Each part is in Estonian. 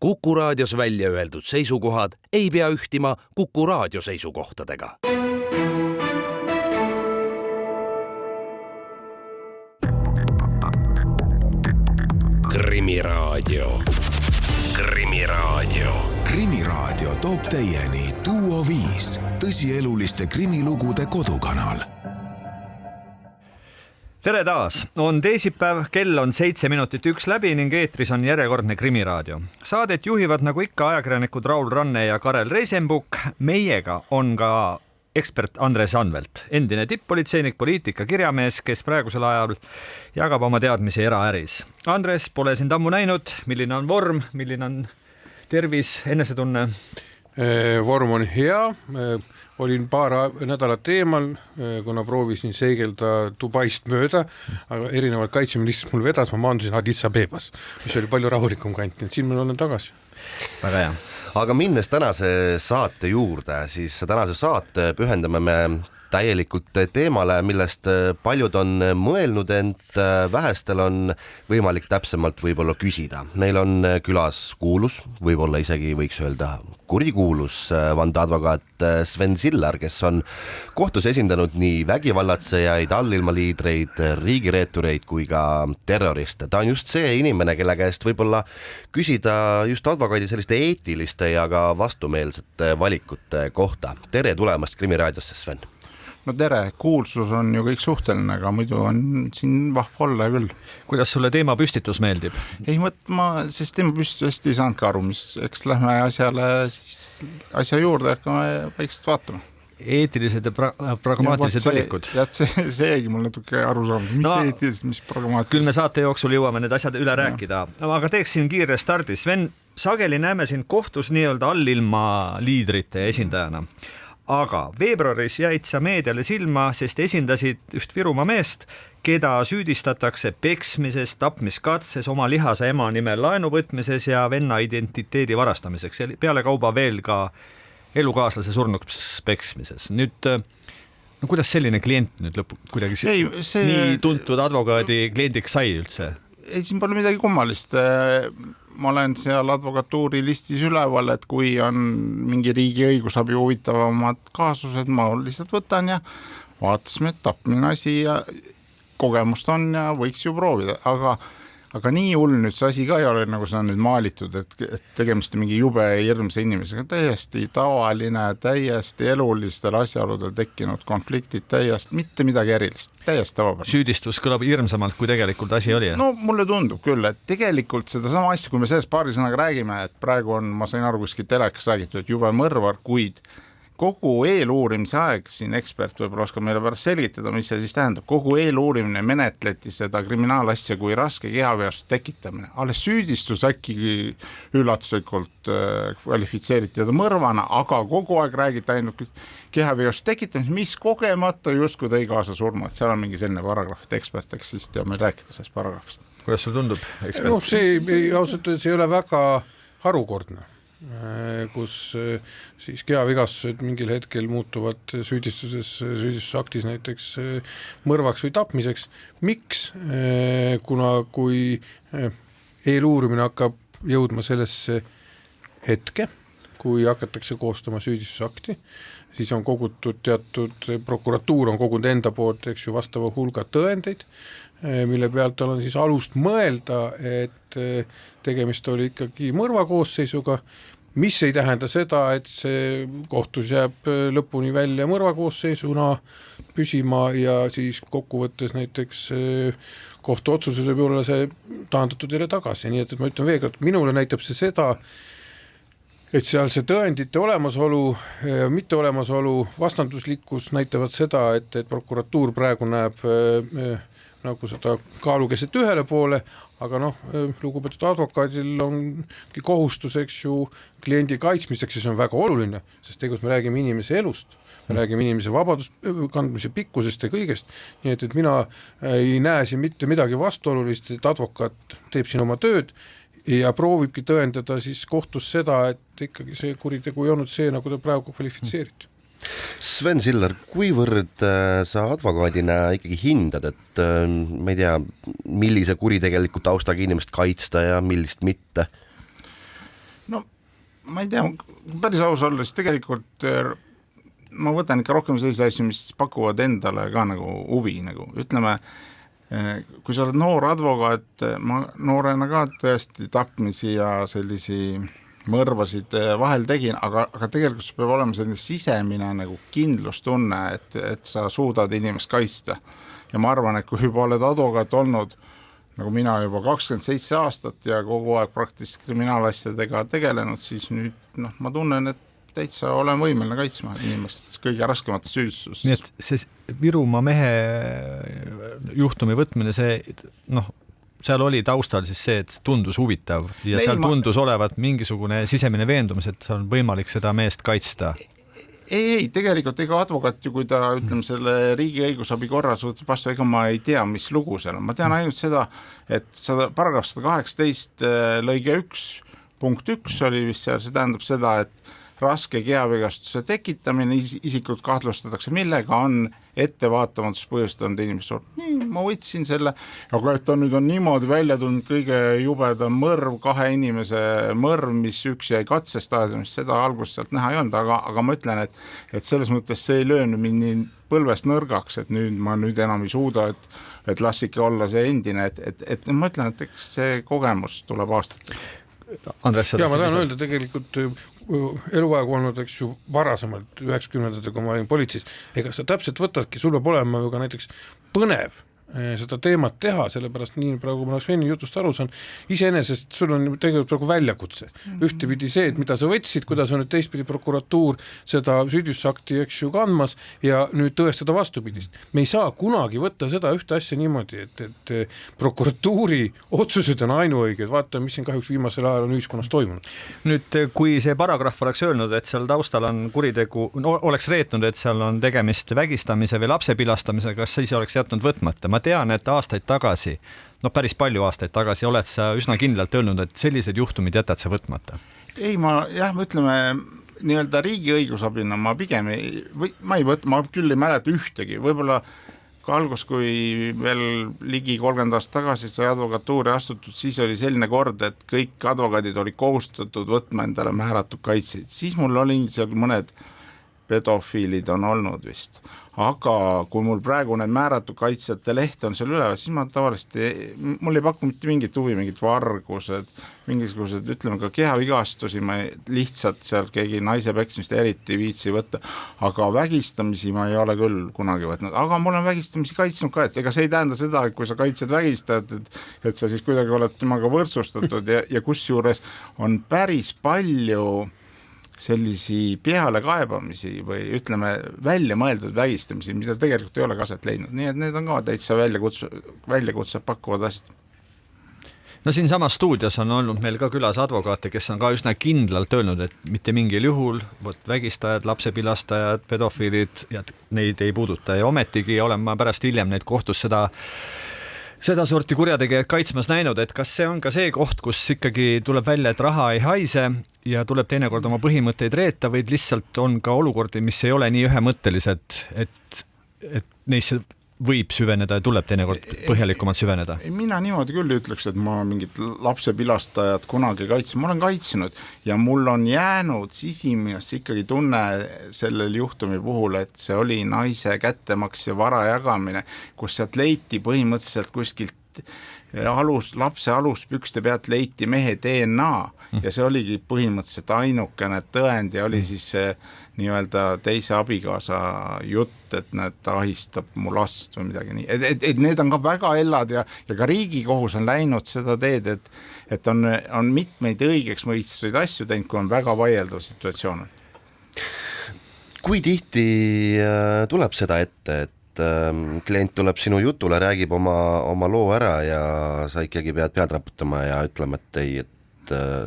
Kuku Raadios välja öeldud seisukohad ei pea ühtima Kuku Raadio seisukohtadega. Krimiraadio. Krimiraadio toob teieni Duo 5, tõsieluliste krimilugude kodukanal. Tere taas! On teisipäev, kell on 7:01 läbi ning eetris on järjekordne Krimiraadio. Saadet juhivad nagu ikka ajakirjanikud Raul Ranne ja Karel Reisenbuk. Meiega on ka ekspert Andres Anvelt, endine tipp-politseinik, poliitika kirjamees, kes praegusel ajal jagab oma teadmisi eraäris. Andres, pole sind ammu näinud. Milline on vorm, milline on tervis, enesetunne? Vorm on hea. Olin paar nädalat eemal, kuna proovisin seigelda Dubaist mööda, aga erinevalt kaitseministrist mul vedas, ma maandusin Addis Abebas, mis oli palju rahulikum kant, nii et siin me olen tagasi. Väga hea. Aga minnes tänase saate juurde, siis tänase saate pühendame me täielikult teemale, millest paljud on mõelnud, ent vähestel on võimalik täpsemalt võib-olla küsida. Meil on külas kuulus, võib-olla isegi võiks öelda kurikuulus vandeadvokaat Sven Sillar, kes on kohtus esindanud nii vägivallatsejaid, allilmaliidreid, riigireetureid kui ka terroriste. Ta on just see inimene, kelle käest võib-olla küsida just advokaadi selliste eetiliste ja ka vastumeelsete valikute kohta. Tere tulemast Krimiraadiosse, Sven! No tere, kuulsus on ju kõik suhteline, aga muidu on siin vahva olla küll. Kuidas sulle teema püstitus meeldib? Ei, ma siis teema püstitusest ei saanudki aru, eks lähme asja juurde, hakkame vaikselt vaatama. Eetilised ja pragmaatilised valikud. Seegi mul natuke aru saanud, mis eetilised, mis pragmaatilised. Küll me saate jooksul jõuame need asjad üle rääkida, aga teeksin kiire stardi. Sven, sageli näeme siin kohtus nii-öelda allilma liidrite esindajana. Aga veebruaris jäid sa meediale silma, sest esindasid üht Virumaa meest, keda süüdistatakse peksmises, tapmiskatses, oma lihase ema nimel laenu võtmises ja venna identiteedi varastamiseks ja peale kauba veel ka elukaaslase surnuks peksmises. Nüüd, no kuidas selline klient nüüd kuidagi nii tuntud advokaadi kliendiks sai üldse? Ei, siin pole midagi kummalist. Ma olen seal advokatuuri listis üleval, et kui on mingi riigi õigusabi huvitavamad kaasused, ma lihtsalt võtan ja vaatasime, et tapmine asi ja kogemust on ja võiks ju proovida, aga nii hull nüüd see asi ka ei ole, nagu see on nüüd maalitud, et tegemist mingi jube hirmsa inimesega, täiesti tavaline, täiesti elulistel asjaoludel tekkinud konfliktid, täiesti mitte midagi erilist, täiesti tavapärane. Süüdistus kõlab hirmsamalt, kui tegelikult asi oli. No mulle tundub küll, et tegelikult seda sama asja, kui me sellest paari sõnaga räägime, et praegu on, ma sain aru kuskil telekas räägitud, et jube mõrvar, kuid kogu eeluurimise aeg, siin ekspert võib-olla oskab meile pärast selgitada, mis see siis tähendab, kogu eeluurimine menetleti seda kriminaalasja kui raske kehaveost tekitamine. Alles süüdistus äkki üllatuslikult kvalifitseeriti teda mõrvana, aga kogu aeg räägiti ainult kehaveost tekitamine, mis kogemata justkui tõi kaasa surma, et seal on mingi selline paragrahv, et ekspert eks siis teab meil rääkida sellest paragrahvist. Kuidas sul tundub, ekspert? No, see ausalt ei ole väga harukordne, kus siis kehavigastused mingil hetkel muutuvad süüdistusaktis näiteks mõrvaks või tapmiseks. Miks? Kuna kui eeluurimine hakkab jõudma sellesse hetke, kui hakatakse koostama süüdistusakti, siis on kogutud prokuratuur on kogunud enda poolt, eks ju, vastava hulga tõendeid, mille pealt on siis alust mõelda, et tegemist oli ikkagi mõrvakoosseisuga, mis ei tähenda seda, et see kohtus jääb lõpuni välja mõrvakoosseisuna püsima ja siis kokkuvõttes näiteks kohtuotsuses võib olla see taandatud jälle tagasi. Nii et ma ütlen veel kord, minule näitab see seda, et seal see tõendite olemasolu, mitte olemasolu, vastanduslikkus näitavad seda, et prokuratuur praegu näeb nagu seda kaalukeset ühele poole, aga lugupeetud advokaadil ongi kohustus, eks ju, kliendi kaitsmiseks ja see on väga oluline, sest tegelikult me räägime inimese elust, me räägime inimese vabadust kandmise pikkusest ja kõigest, nii et mina ei näe siin mitte midagi vastuolulist, et advokaat teeb siin oma tööd ja proovibki tõendada siis kohtus seda, et ikkagi see kuritegu ei olnud see, nagu ta praegu kvalifitseeriti. Sven Sillar, kuivõrd sa advokaadina ikkagi hindad, et ma ei tea, millise kuritegeliku taustaga inimest kaitsta ja millist mitte? no ma ei tea, päris aus olla, siis tegelikult ma võtan ikka rohkem selliseid asju, mis pakuvad endale ka nagu huvi, nagu ütleme, kui sa oled noor advokaat, ma noorena ka tõesti tapmisi ja sellisi mõrvasid vahel tegin, aga tegelikult peab olema selline sisemine nagu kindlustunne, et sa suudad inimest kaitsta. Ja ma arvan, et kui juba oled advokaat olnud, nagu mina juba 27 aastat ja kogu aeg praktiliselt kriminaalasjadega tegelenud, siis nüüd ma tunnen, et täitsa olen võimeline kaitsma inimest kõige raskematest süüdistust. Nii et see Virumaa mehe juhtumi võtmine, see seal oli taustal siis see, et tundus huvitav ja seal tundus olevat mingisugune sisemine veendumus, et on võimalik seda meest kaitsta. Ei, tegelikult ega advokaat ju, kui ta ütleme selle riigi õigusabi korras võtab vastu, ega ma ei tea, mis lugu seal on. Ma tean ainult seda, et paragrahv 118 lõige 1 punkt 1 oli vist seal, see tähendab seda, et raske kehavigastuse tekitamine, isikud kahtlustatakse, millega on ettevaatamatus põhjustanud inimese. Nii, ma võtsin selle, aga et ta nüüd on niimoodi välja tulnud kõige jubedam mõrv, 2 inimese mõrv, mis üks jäi katsestaadiumist, seda algust sealt näha ei olnud, aga ma ütlen, et selles mõttes see ei löönud mind nii põlvest nõrgaks, et nüüd ma enam ei suuda, et las ikka olla see endine, et ma ütlen, et eks see kogemus tuleb aastatel. Andres, ja ma tahan öelda tegelikult eluaeg olnud, eks ju, varasemalt 90-ndatel, kui ma olin politseis, ega sa täpselt võtadki, sul peab olema ju ka näiteks põnev seda teemat teha, sellepärast nii praegu ma Sveni jutust aru saan, iseenesest sul on tegelikult praegu väljakutse. Ühtepidi see, et mida sa võtsid, kuidas on nüüd teistpidi prokuratuur seda süüdistusakti, eks ju, kandmas ja nüüd tõestada vastupidist. Me ei saa kunagi võtta seda ühte asja niimoodi, et prokuratuuri otsused on ainuõiged, vaata, mis siin kahjuks viimasel ajal on ühiskonnas toimunud. Nüüd, kui see paragrahv oleks öelnud, et seal taustal on kuritegu, oleks reetnud, et seal on tegemist vägistamise või lapse pilastamise, kas siis oleks jätnud võtmata? Ma tean, et aastaid tagasi, päris palju aastaid tagasi oled sa üsna kindlalt öelnud, et sellised juhtumid jätad sa võtmata. Ei, ütleme, nii-öelda riigi õigusabina ma pigem ma küll ei mäleta ühtegi, võib-olla ka algus, kui veel ligi 30 aastat tagasi sai advokatuuri astutud, siis oli selline kord, et kõik advokaadid olid kohustatud võtma endale määratud kaitseid. Siis mul oli seal mõned pedofiilid on olnud vist. Aga kui mul praegu need määratud kaitsjate leht on seal üle, siis ma tavaliselt, mul ei paku mitte mingit huvi, mingid vargused, mingisugused, ütleme ka kehavigastusi, ma lihtsalt seal keegi naise peksmist eriti viitsi võtta, aga vägistamisi ma ei ole küll kunagi võtnud, aga mul on vägistamisi kaitsnud ka, et ega see ei tähenda seda, et kui sa kaitsed vägistajat, et sa siis kuidagi oled temaga võrdsustatud ja kusjuures on päris palju sellisi peale kaebamisi või ütleme välja mõeldud vägistamisi, mida tegelikult ei ole kaset leidnud, nii et need on ka täitsa väljakutse pakkuvad asjad. No siin samas stuudios on olnud meil ka külas advokaate, kes on ka üsna kindlalt öelnud, et mitte mingil juhul vägistajad, lapsepilastajad, pedofiilid ja neid ei puuduta ja ometigi olen ma pärast hiljem neid kohtus seda sorti kurjategijad kaitsmas näinud, et kas see on ka see koht, kus ikkagi tuleb välja, et raha ei haise ja tuleb teinekord oma põhimõtteid reeta, või lihtsalt on ka olukordi, mis ei ole nii ühemõttelised, et neisse võib süveneda ja tuleb teinekord põhjalikumalt süveneda? Mina niimoodi küll ütleks, et ma mingit lapsepilastajat kunagi kaitsen, ma olen kaitsnud ja mul on jäänud sisimas ikkagi tunne sellel juhtumi puhul, et see oli naise kättemaks ja vara jagamine, kus sealt leiti põhimõtteliselt kuskilt lapse aluspükste pealt leiti mehe DNA ja see oligi põhimõtteliselt ainukene tõend ja oli siis see nii-öelda teise abikaasa jutt, et ta ahistab mu last või midagi nii. Et need on ka väga ellad ja ka Riigikohus on läinud seda teed, et on mitmeid õigeks mõistvaid asju teinud, kui on väga vaieldav situatsioon. Kui tihti tuleb seda ette, et klient tuleb sinu jutule, räägib oma loo ära ja sa ikkagi pead raputama ja ütlema, et ei,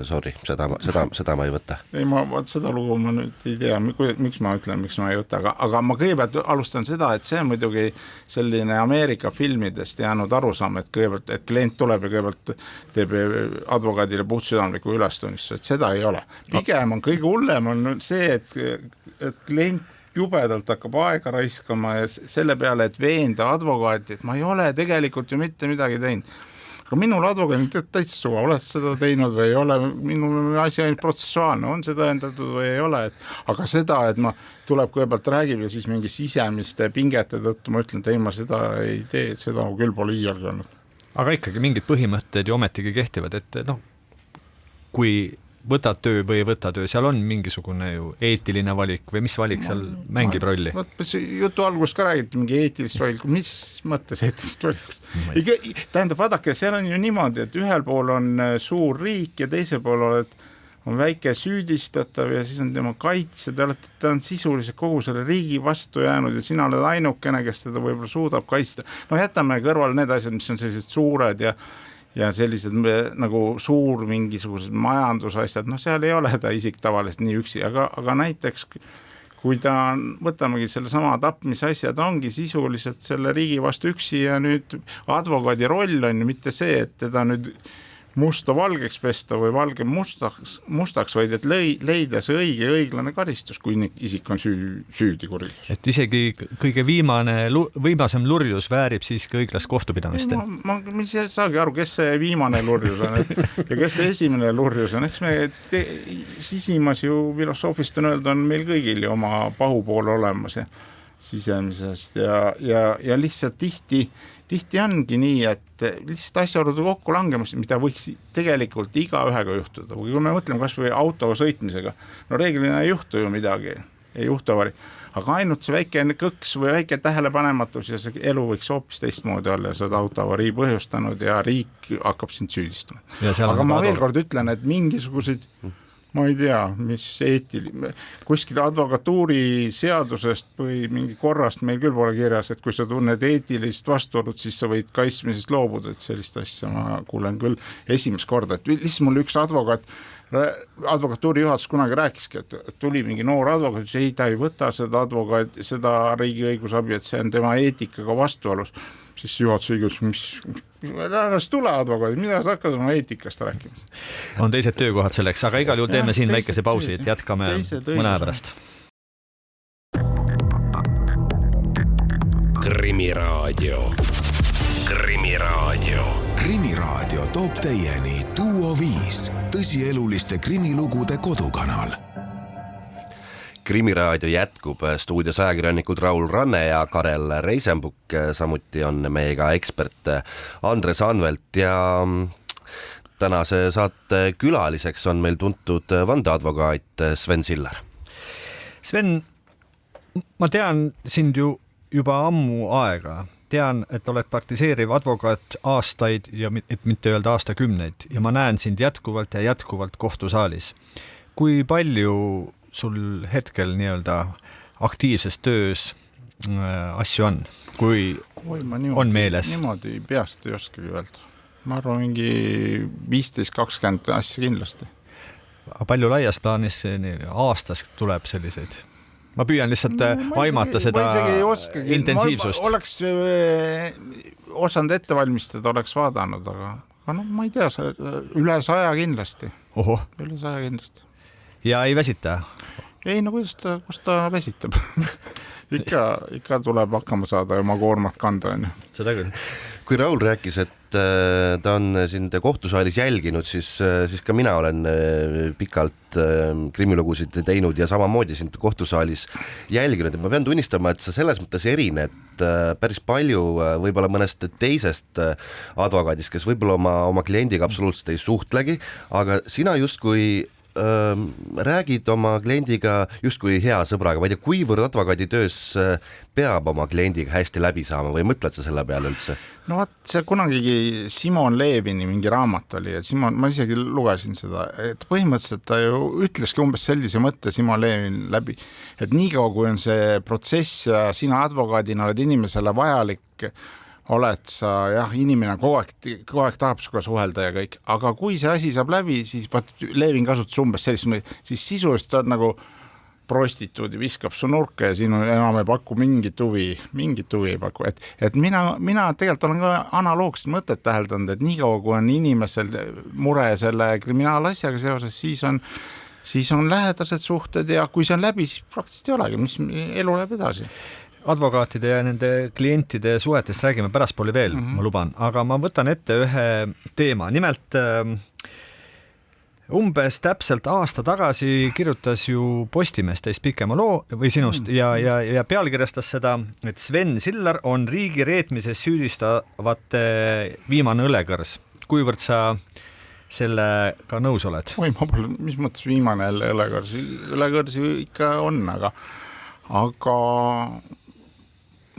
sorry, seda ma ei võta. Ei, seda lugu ma nüüd ei tea, miks ma ütlen, miks ma ei võta, aga ma kõigepealt alustan seda, et see on muidugi selline Ameerika filmidest jäänud arusaam, et kõigepealt, et klient tuleb ja kõigepealt teeb advokaadile puhtsüdamliku ülestunnistuse, et seda ei ole. Pigem on kõige hullem on see, et klient jubedalt hakkab aega raiskama ja selle peale, et veenda advokaati, et ma ei ole tegelikult ju mitte midagi teinud. aga minul advokaadid täitsa suva, oled seda teinud või ei ole, minu asi ainult protsessuaalne, on see tõendatud või ei ole, aga seda, et ma tuleb kõigepealt räägib ja siis mingi sisemiste pingete tõttu ma ütlen, et ei, ma seda ei tee, seda küll pole iialgi olnud. Aga ikkagi mingid põhimõtted ju ometigi kehtivad, et noh, kui võtad töö või ei võta töö, seal on mingisugune ju eetiline valik või mis valik seal mängib rolli? Jutu alguses ka räägiti mingi eetilist valikut, mis mõttes eetilist valikut? Tähendab, vaadake, seal on ju niimoodi, et ühel pool on suur riik ja teisel pool on väike süüdistatav ja siis on tema kaitse, ta on sisuliselt kogu selle riigi vastu jäänud ja sina oled ainukene, kes teda võib-olla suudab kaitsta. No jätame kõrval need asjad, mis on sellised suured ja sellised nagu suur mingisugused majandusasjad, noh seal ei ole ta isik tavaliselt nii üksi, aga näiteks kui ta on, võtamegi selle sama tapmisasja, ta ongi sisuliselt selle riigi vastu üksi ja nüüd advokaadi roll on ju mitte see, et teda nüüd musta valgeks pesta või valge mustaks, vaid et leida see õige ja õiglane karistus, kui isik on süüdi kuriteos. Et isegi kõige viimasem lurjus väärib siiski õiglast kohtupidamist. Ma ei saagi aru, kes see viimane lurjus on ja kes see esimene lurjus on. Eks me sisimas ju filosoofist on öelda, on meil kõigil ju oma pahupool olemas ja sisemisest ja lihtsalt tihti ongi nii, et lihtsalt asjaolude kokku langemas, mida võiks tegelikult igaühega juhtuda. Kui me mõtleme kas või autoga sõitmisega, no reeglina ei juhtu ju midagi, ei juhtu avari. Aga ainult see väike kõks või väike tähelepanematus ja see elu võiks hoopis teistmoodi olla ja sa oled autoavarii põhjustanud ja riik hakkab sind süüdistama. Aga ma veel kord ütlen, et mingisuguseid ma ei tea, mis kuskil advokatuuri seadusest või mingi korrast meil küll pole kirjas, et kui sa tunned eetilist vastuolut, siis sa võid kaitsmisest loobuda, et sellist asja ma kuulen küll esimest korda, et lihtsalt mul üks advokatuuri juhatus kunagi rääkiski, et tuli mingi noor advokaat, ütles, ei, ta ei võta seda riigi õigusabi, et see on tema eetikaga vastuolus. Siis juhatus õigus, mis tule advokaadid, mida sa hakkad oma eetikast rääkima? On teised töökohad selleks, aga igal juhul teeme siin väikese pausi, et jätkame mõne aja pärast. Krimiraadio. Krimiraadio toob teieni Duo 5, tõsieluliste krimilugude kodukanal. Krimiraadio jätkub, stuudios ajakirjanikud Raul Ranne ja Karel Reisenbuk, samuti on meiega ekspert Andres Anvelt ja tänase saate külaliseks on meil tuntud vandeadvokaat Sven Siller. Sven, ma tean sind ju juba ammu aega, tean, et oled praktiseeriv advokaat aastaid ja et mitte öelda aastakümneid ja ma näen sind jätkuvalt kohtusaalis. Kui palju sul hetkel nii-öelda aktiivses töös asju on, kui on meeles? Niimoodi peast ei oskagi öelda. Ma arvan, mingi 15-20 asja kindlasti. Palju laias plaanis aastas tuleb selliseid? Ma püüan lihtsalt aimata seda intensiivsust. Ma oleks osanud ette valmistada, oleks vaadanud, aga no, ma ei tea, üle 100 kindlasti. Üle 100 kindlasti. Ja ei väsita? Ei, no kus ta väsitab? ikka tuleb hakkama saada ja oma koormat kanda. Seda küll. Kui Raul rääkis, et ta on sind kohtusaalis jälginud, siis ka mina olen pikalt krimilugusid teinud ja samamoodi sind kohtusaalis jälginud. Ma pean tunnistama, et sa selles mõttes erined päris palju võib-olla mõnest teisest advokaadist, kes võib-olla oma kliendiga absoluutselt ei suhtlegi, aga sina justkui räägid oma kliendiga justkui hea sõbraga, ma ei tea, kuivõrd advokaaditöös peab oma kliendiga hästi läbi saama või mõtled sa selle peale üldse? No vaat, see kunagigi Simon Levini mingi raamat oli, et ma isegi lugesin seda, et põhimõtteliselt ta ju ütleski umbes sellise mõtte Simon Levin läbi, et niikaua kui on see protsess ja sina advokaadina oled inimesele vajalik, oled sa, inimene kogu aeg tahab suga suhelda ja kõik, aga kui see asi saab läbi, siis Levin kasutas umbes sellist, siis sisuliselt on nagu prostituudi viskab su nurka ja siin enam ei paku mingit huvi ei paku, et mina tegelikult olen ka analoogset mõtet täheldanud, et niikaua kui on inimesel mure selle kriminaalasjaga seoses, siis on lähedased suhted ja kui see on läbi, siis praktiliselt ei olegi, mis elu läheb edasi. advokaatide ja nende klientide suhetest räägime pärastpooli veel, ma luban, aga ma võtan ette ühe teema. Nimelt umbes täpselt aasta tagasi kirjutas ju Postimees teist pikema loo või sinust ja pealkirjastas seda, et Sven Sillar on riigi reetmises süüdistavate viimane õlekõrs. Kuivõrd sa sellega nõus oled? Oi, ma pole, mis mõttes viimane õlekõrsi ikka on, aga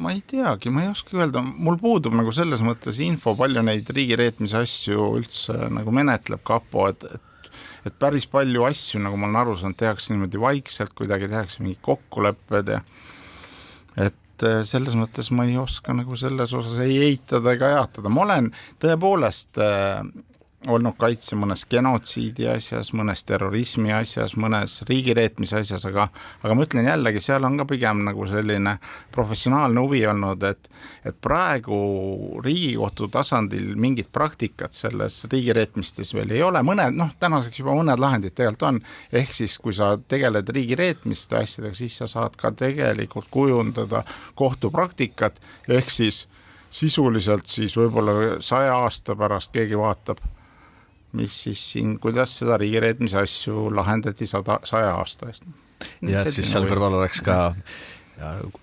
ma ei teagi, ma ei oska öelda, mul puudub nagu selles mõttes info, palju neid riigireetmise asju üldse nagu menetleb kapo, et päris palju asju, nagu ma olen aru saanud, tehakse niimoodi vaikselt, kuidagi tehakse mingi kokkulepped ja et selles mõttes ma ei oska nagu selles osas ei eitada ega jaatada. Ma olen tõepoolest olnud kaitse mõnes genotsiidi asjas, mõnes terrorismi asjas, mõnes riigireetmise asjas, aga ma ütlen jällegi, seal on ka pigem nagu selline professionaalne huvi olnud, et praegu Riigikohtu tasandil mingit praktikat selles riigireetmistes veel ei ole, tänaseks juba mõned lahendid tegelikult on, ehk siis kui sa tegeled riigireetmiste asjadega, siis sa saad ka tegelikult kujundada kohtupraktikat, ehk siis sisuliselt siis võib-olla 100 aasta pärast keegi vaatab, mis siis siin, kuidas seda riigireetmise asju lahendati 100 aasta eest. Ja siis seal kõrval oleks ka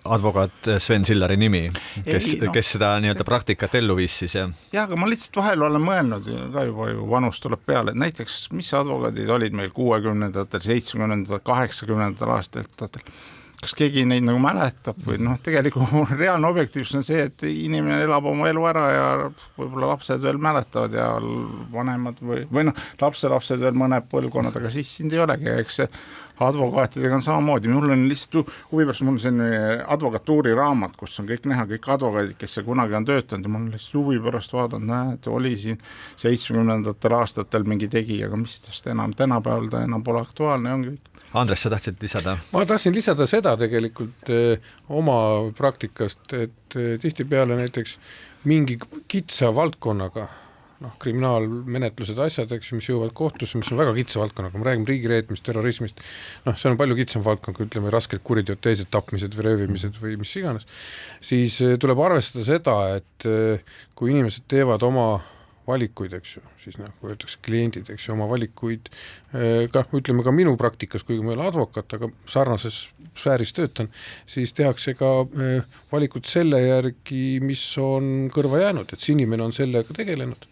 advokaat Sven Sillari nimi, kes seda nii-öelda praktikat ellu viis siis. Ja, aga ma lihtsalt vahel olen mõelnud, ka juba vanus tuleb peale, et näiteks mis advokaadid olid meil 60-ndatel, 70-ndatel, 80-ndatel aastatel, kas keegi neid nagu mäletab või tegelikult reaalne objektiivsus on see, et inimene elab oma elu ära ja võib-olla lapsed veel mäletavad ja vanemad või lapselapsed veel mõned põlvkonnad, aga siis sind ei olegi, eks see advokaatidega on samamoodi. Mul on lihtsalt huvipärast, mul on selline advokatuuri raamat, kus on kõik näha, kõik advokaadid, kes kunagi on töötanud ja mul on lihtsalt huvipärast vaadanud, oli siin 70-ndatel aastatel mingi tegi, aga mis tast enam, tänapäeval ta enam pole aktuaalne, ongi kõik. Andres, sa tahtsid lisada? Ma tahtsin lisada seda tegelikult oma praktikast, et tihtipeale näiteks mingi kitsa valdkonnaga, kriminaalmenetlused asjad, eks, mis jõuavad kohtusse, mis on väga kitsa valdkonnaga, ma räägin riigireetmist, terrorismist, see on palju kitsam valdkond, kui ütleme rasked kuriteod, teised tapmised või röövimised või mis iganes, siis tuleb arvestada seda, et kui inimesed teevad oma valikuid, eks ju, siis kui öeldakse kliendid, eks ju, oma valikuid, ütleme ka minu praktikas, kuigi ma ei ole advokaat, aga sarnases sfääris töötan, siis tehakse ka valikud selle järgi, mis on kõrva jäänud, et see inimene on sellega tegelenud.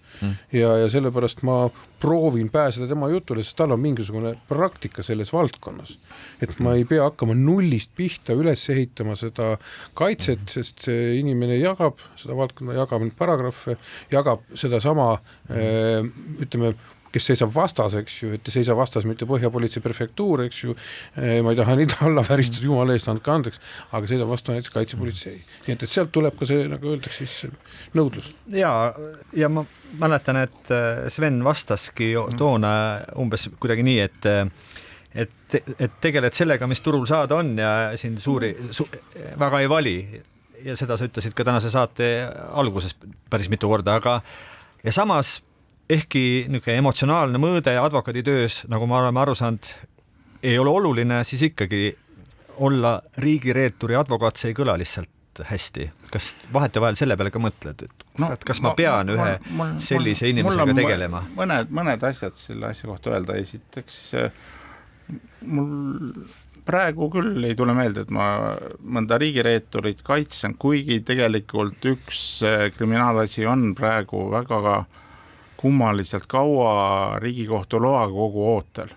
Ja sellepärast ma proovin pääseda tema jutule, sest tal on mingisugune praktika selles valdkonnas. Et ma ei pea hakkama nullist pihta üles ehitama seda kaitset, sest see inimene jagab seda valdkonda, jagab neid paragrahve, jagab seda sama, ütleme, kes seisab vastas, eks ju, et seisab vastas mitte Põhjapolitsei prefektuur, eks ju, ma ei taha neid alla väristada, jumala eest andke andeks, aga seisab vastu näiteks kaitsepolitsei. Nii et sealt tuleb ka see, nagu öeldakse, siis nõudlus. Ja ma mäletan, et Sven vastaski toona umbes kuidagi nii, et tegeled sellega, mis turul saada on ja siin väga ei vali. Ja seda sa ütlesid ka tänase saate alguses päris mitu korda, aga ja samas ehkki niisugune emotsionaalne mõõde advokaaditöös, nagu ma oleme aru saanud, ei ole oluline, siis ikkagi olla riigireeturi advokaat, see ei kõla lihtsalt hästi. Kas vahetevahel selle peale ka mõtled, et kas ma pean ühe sellise inimesega tegelema? Mõned asjad selle asja kohta öelda. Esiteks, mul praegu küll ei tule meelde, et ma mõnda riigireeturit kaitsen, kuigi tegelikult üks kriminaalasi on praegu väga kummaliselt kaua Riigikohtu loaga kogu ootel.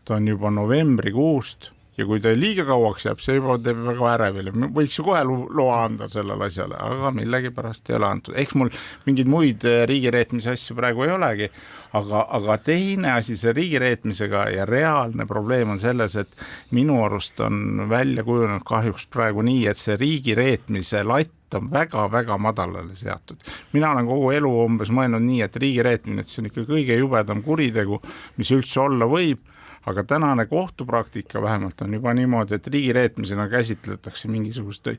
Ta on juba novembrikuust ja kui ta liiga kauaks jääb, see juba teeb väga ärevile. Võiks ju kohe loa anda sellele asjale, aga millegi pärast ei ole antud. Eks mul mingeid muid riigireetmise asju praegu ei olegi, aga teine asi see riigireetmisega ja reaalne probleem on selles, et minu arust on välja kujunenud kahjuks praegu nii, et see riigireetmise latt on väga-väga madalale seatud. Mina olen kogu elu umbes mõelnud nii, et riigireetmine, et see on ikka kõige jubedam kuritegu, mis üldse olla võib, aga tänane kohtupraktika vähemalt on juba niimoodi, et riigireetmisena käsitletakse mingisugust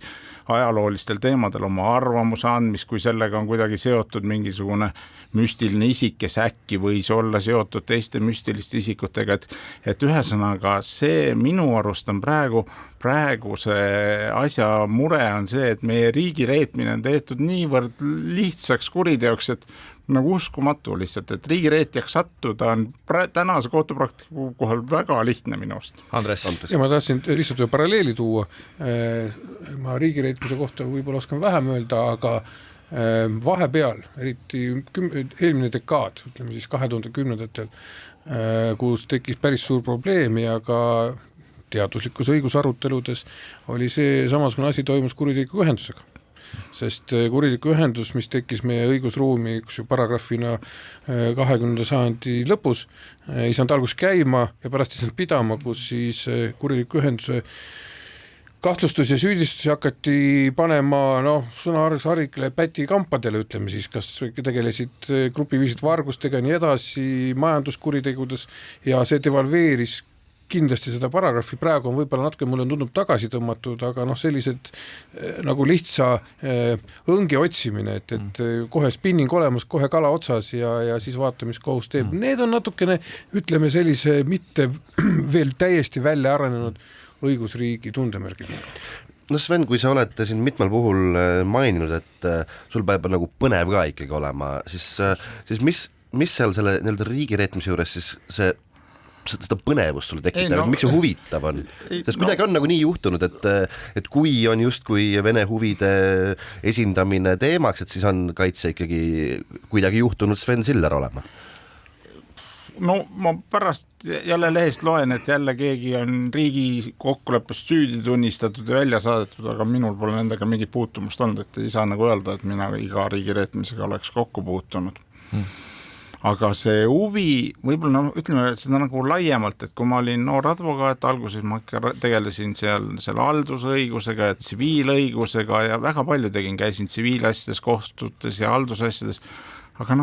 ajaloolistel teemadel oma arvamuse andmist, kui sellega on kuidagi seotud mingisugune müstiline isik, kes äkki võis olla seotud teiste müstiliste isikutega, et ühesõnaga see minu arust on praegu praegu see asja mure on see, et meie riigi reetmine on tehtud niivõrd lihtsaks kuriteoks, et nagu uskumatu lihtsalt, et riigireetjaks sattuda on tänase kohtupraktika kohal väga lihtne minu arust. Andres. Ja ma tahtsin lihtsalt ühe paralleeli tuua. Ma riigireetmise kohta võib-olla oskan vähem öelda, aga vahepeal, eriti eelmine dekaad, ütleme siis 2010-ndatel, kus tekkis päris suur probleem ja ka teaduslikus õigusaruteludes oli see samasugune asi toimus kuriteeliku ühendusega. Sest kuriteeliku ühendus, mis tekkis meie õigusruumi üks paragrahvina 20. sajandi lõpus, ei saanud alguses käima ja pärast ei saanud pidama, kus siis kuriteeliku ühenduse kahtlustus ja süüdistusi hakati panema sõnaharikle pätikampadele, ütleme siis, kas tegelesid grupiviisid vargustega nii edasi majanduskuritegudes ja see devalveeris kindlasti seda paragrahvi, praegu on võib-olla natuke mulle tundub tagasi tõmmatud, aga sellised nagu lihtsa õnge otsimine, et kohe spinning olemas, kohe kala otsas ja siis vaata, mis kohus teeb. Need on natukene, ütleme sellise mitte veel täiesti välja arenenud õigusriigi tundemärgid. No Sven, kui sa oled siin mitmel puhul maininud, et sul peab nagu põnev ka ikkagi olema, siis mis seal selle riigireetmise juures siis seda põnevust sulle tekitab, miks see huvitav on? Sest kuidagi on nagu nii juhtunud, et kui on justkui Vene huvide esindamine teemaks, et siis on kaitse ikkagi kuidagi juhtunud Sven Siller olema. No ma pärast jälle lehest loen, et jälle keegi on riigi kokkuleppest süüdi tunnistatud ja välja saadetud, aga minul pole nendega mingit puutumust olnud, et ei saa nagu öelda, et mina iga riigi reetmisega oleks kokku puutunud. Aga see huvi, võib-olla ütleme seda nagu laiemalt, et kui ma olin noor advokaat, alguses ma tegelesin selle haldusõigusega ja tsiviilõigusega ja väga palju käisin tsiviilasjades, kohtutes ja haldusasjades, aga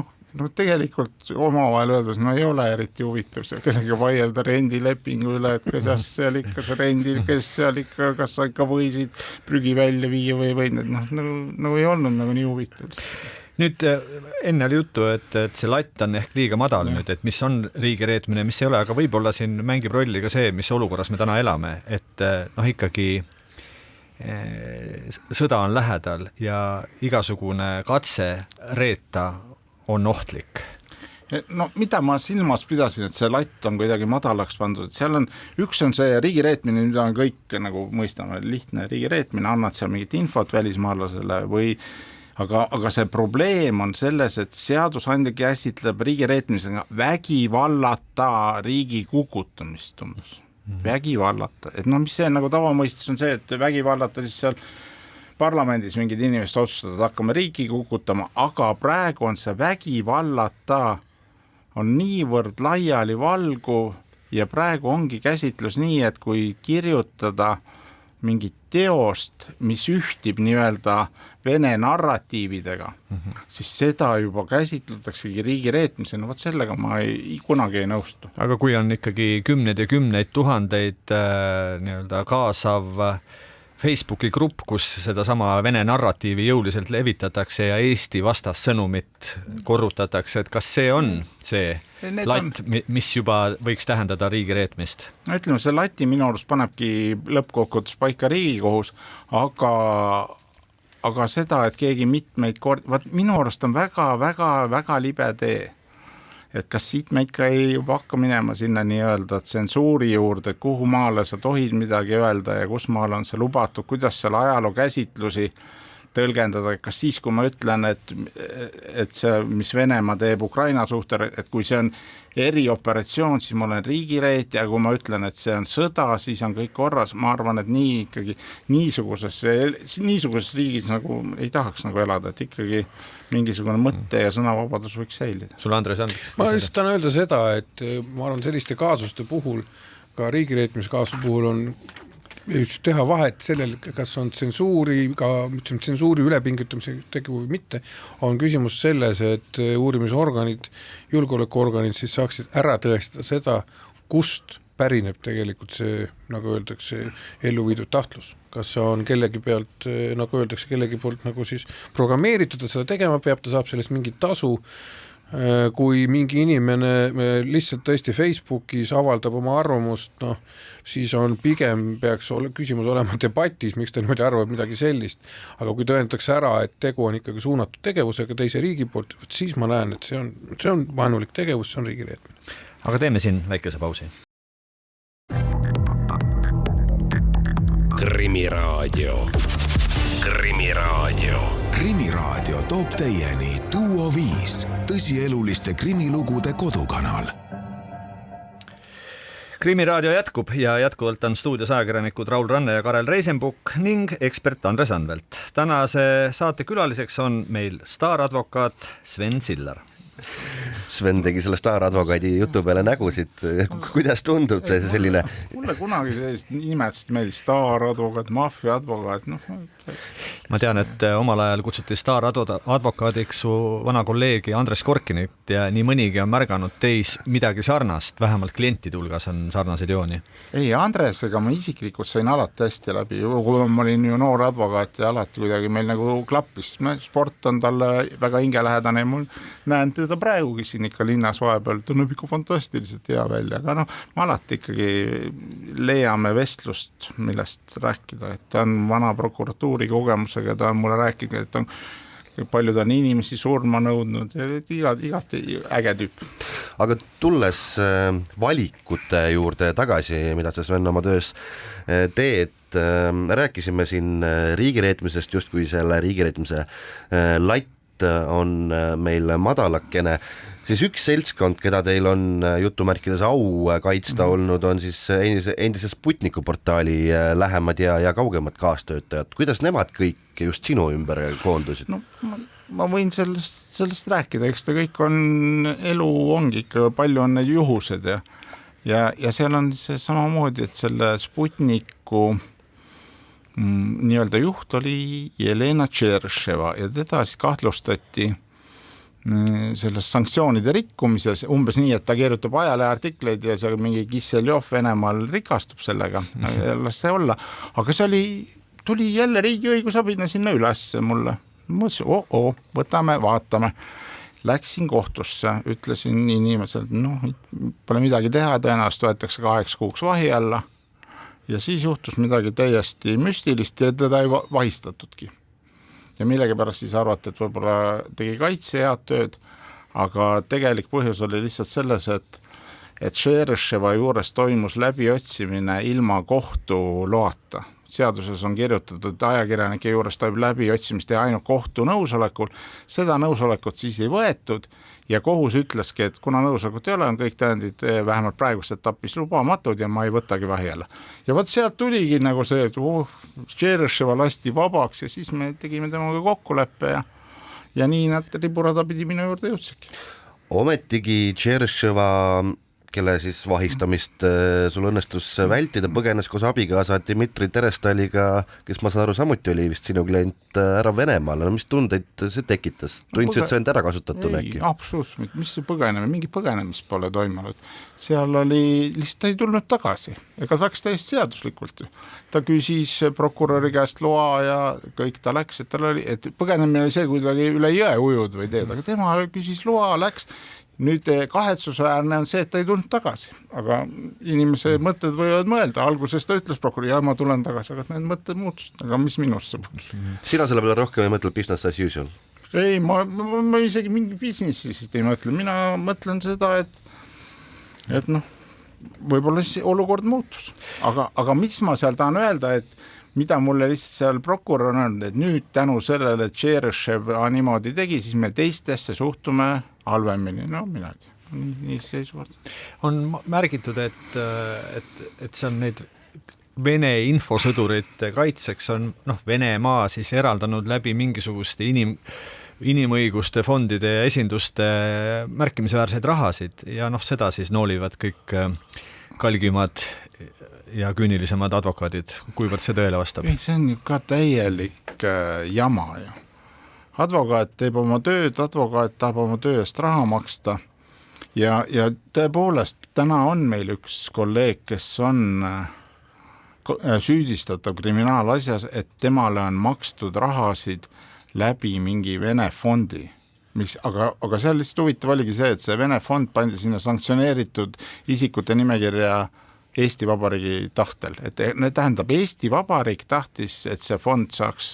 tegelikult omavahel öeldes, ei ole eriti huvitav see kellega vaielda rendilepingu üle, et kuidas seal ikka see rendi, kes seal ikka, kas sa ikka võisid prügi välja viia või ei olnud nagu nii huvitav. Nüüd enne oli juttu, et see latt on ehk liiga madal nüüd, et mis on riigireetmine, mis ei ole, aga võib-olla siin mängib rolli ka see, mis olukorras me täna elame, et ikkagi sõda on lähedal ja igasugune katse reeta on ohtlik. No mida ma silmas pidasin, et see latt on kuidagi madalaks pandud, et seal on, üks on see riigireetmine, mida on kõik nagu mõistame, lihtne riigireetmine, annad seal mingit infot välismaalasele või aga see probleem on selles, et seadusandja käsitleb riigireetmisega vägivallata riigi kukutamist umbes. Vägivallata, et mis see nagu tavamõistes on see, et vägivallata siis seal parlamendis mingid inimesed otsustavad, hakkame riiki kukutama, aga praegu on see vägivallata on niivõrd laiali valguv ja praegu ongi käsitlus nii, et kui kirjutada mingit teost, mis ühtib nii-öelda Vene narratiividega, siis seda juba käsitletaksegi riigireetmisena, vot sellega ma kunagi ei nõustu. Aga kui on ikkagi kümneid ja kümneid tuhandeid nii-öelda kaasav Facebooki grupp, kus seda sama Vene narratiivi jõuliselt levitatakse ja Eesti vastas sõnumit korrutatakse, et kas see on see latt, mis juba võiks tähendada riigireetmist? Ütleme, see lati minu arust panebki lõppkokkuvõttes paika Riigikohus, aga seda, et keegi mitmeid minu arust on väga libe tee. Et kas siit me ikka ei hakka minema sinna nii-öelda tsensuuri juurde, kuhu maale sa tohid midagi öelda ja kus maal on see lubatud, kuidas seal ajaloo käsitlusi tõlgendada, kas siis, kui ma ütlen, et see, mis Venemaa teeb Ukraina suhtel, et kui see on erioperatsioon, siis ma olen riigireet ja kui ma ütlen, et see on sõda, siis on kõik korras. Ma arvan, et nii ikkagi niisuguses riigis nagu ei tahaks nagu elada, et ikkagi mingisugune mõtte ja sõnavabadus võiks säilida. Sul Andres Andres. Ma just tahan öelda seda, et ma arvan selliste kaasuste puhul, ka riigireetmise kaasuse puhul on just teha vahet sellel, kas on tsensuuri ülepingutamise tegu või mitte, on küsimus selles, et uurimisorganid, julgeolekuorganid siis saaksid ära tõestada seda, kust pärineb tegelikult see, nagu öeldakse, elluviidud tahtlus. Kas see on kellegi pealt, nagu öeldakse, kellegi poolt nagu siis programmeeritud, et seda tegema peab, ta saab sellest mingit tasu kui mingi inimene lihtsalt tõesti Facebookis avaldab oma arvamust, noh, siis on pigem peaks küsimus olema debatis, miks ta niimoodi arvab midagi sellist, aga kui tõendatakse ära, et tegu on ikkagi suunatud tegevusega teise riigi poolt, siis ma näen, et see on vaenulik tegevus, see on riigireetmine. Aga teeme siin väikese pausi. Krimiraadio. Krimiraadio. Krimiraadio toob teieni Duo 5, tõsieluliste krimilugude kodukanal. Krimiraadio jätkub ja jätkuvalt on stuudios ajakirjanikud Raul Ranne ja Karel Reisenbuk ning ekspert Andres Anvelt. Tänase saate külaliseks on meil staaradvokaat Sven Siller. Sven tegi selle staaradvokaadi jutu peale nägusid. Kuidas tundub selline? Mulle kunagi sellist nimetasid meil staaradvokaat, maffiaadvokaat. Ma tean, et omal ajal kutsuti staaradvokaadiks su vana kolleegi Andres Korkinit ja nii mõnigi on märganud teis midagi sarnast, vähemalt klientide hulgas on sarnaseid jooni. Ei, Andresega ma isiklikult sain alati hästi läbi. Kui ma olin ju noor advokaat ja alati kuidagi meil nagu klappis. Sport on talle väga hingelähedane ja mul näen teda praegugi siin ikka linnas vahepeal, tunneb ikka fantastiliselt hea välja, aga ma alati ikkagi leiame vestlust, millest rääkida, et ta on vana prokuratuuri kogemusega, ta on mulle rääkinud, et on palju ta on inimesi surma nõudnud ja igati äge tüüp. Aga tulles valikute juurde tagasi, mida sa Sven oma töös teed, rääkisime siin riigireetmisest, justkui selle riigireetmise latt on meil madalakene, siis üks seltskond, keda teil on jutumärkides au kaitsta olnud, on siis endise Sputniku portaali lähemad ja kaugemad kaastöötajad. Kuidas nemad kõik just sinu ümber koondusid? No, ma võin sellest rääkida, eks ta kõik on, elu ongi ikka, palju on need juhused ja seal on see samamoodi, et selle Sputniku nii-öelda juht oli Jelena Tšerševa ja teda siis kahtlustati selles sanktsioonide rikkumises, umbes nii, et ta keerutab ajaleheartikleid ja see mingi Kisseljov Venemaal rikastub sellega, las see olla, aga see tuli jälle riigiõigusabina sinna üles mulle, mõtlesin, võtame, vaatame, läksin kohtusse, ütlesin inimesele, pole midagi teha, tõenäoliselt võetakse 8 kuuks vahi alla. Ja siis juhtus midagi täiesti müstilist ja teda ei vahistatudki. Ja millegi pärast siis arvati, et võib-olla tegi kaitse head tööd, aga tegelik põhjus oli lihtsalt selles, et Tšerševa juures toimus läbiotsimine ilma kohtu loata. Seaduses on kirjutatud, et ajakirjanike juures toimub läbiotsimist ja ainult kohtu nõusolekul. Seda nõusolekut siis ei võetud ja kohus ütleski, et kuna nõusolekut ei ole, on kõik tõendid vähemalt praegust etapis lubamatud ja ma ei võtagi vahi alla. Ja võt sealt tuligi nagu see, et Tšerševa lasti vabaks ja siis me tegime temaga kokkuleppe ja nii nad riburada pidi minu juurde jõudsidki. Ometigi Tšerševa, kelle siis vahistamist sul õnnestus vältida, põgenes koos abikaasa Dmitri Terestaliga, kes ma saan aru samuti oli vist sinu klient ära Venemaale. No mis tundeid see tekitas? Tundsid, et see on ära kasutatuna äkki? Ei, absoluutselt, mis see põgenemine, mingi põgenemist pole toimunud. Seal oli, lihtsalt ta ei tulnud tagasi, ega ta läks täiesti seaduslikult. Ta küsis prokuröri käest loa ja kõik ta läks, et tal oli, et põgenemine oli see, kui ta üle jõe ujud või teed, aga tema küsis loa, läks. Nüüd kahetsusväärne on see, et ta ei tulnud tagasi, aga inimese mõtted võivad mõelda. Alguses ta ütles prokuröri, ma tulen tagasi, aga need mõtted muutusid, aga mis minust see puutus? Sina selle peale rohkem ei mõtle business as usual? Ei, ma isegi mingi businessi ei mõtle, mina mõtlen seda, et võib-olla olukord muutus, aga mis ma seal tahan öelda, et mida mulle lihtsalt seal prokurör on öelnud, et nüüd tänu sellele, et Tšeršev niimoodi tegi, siis me teistesse suhtume halvemini, mina ei tea, nii seisuvalt. On märgitud, et see on neid Vene infosõdurite kaitseks on Venemaa siis eraldanud läbi mingisuguste inimõiguste fondide ja esinduste märkimisväärseid rahasid ja seda siis noolivad kõik kalgimad ja küünilisemad advokaadid, kuivõrd see tõele vastab? See on ju ka täielik jama ju. Advokaat teeb oma tööd, advokaat tahab oma töö eest raha maksta ja tõepoolest täna on meil üks kolleeg, kes on süüdistatav kriminaalasjas, et temale on makstud rahasid läbi mingi Vene fondi aga seal lihtsalt huvitav oligi see, et see Vene fond pandi sinna sanktsioneeritud isikute nimekirja Eesti Vabariigi tahtel, et tähendab, Eesti Vabariik tahtis, et see fond saaks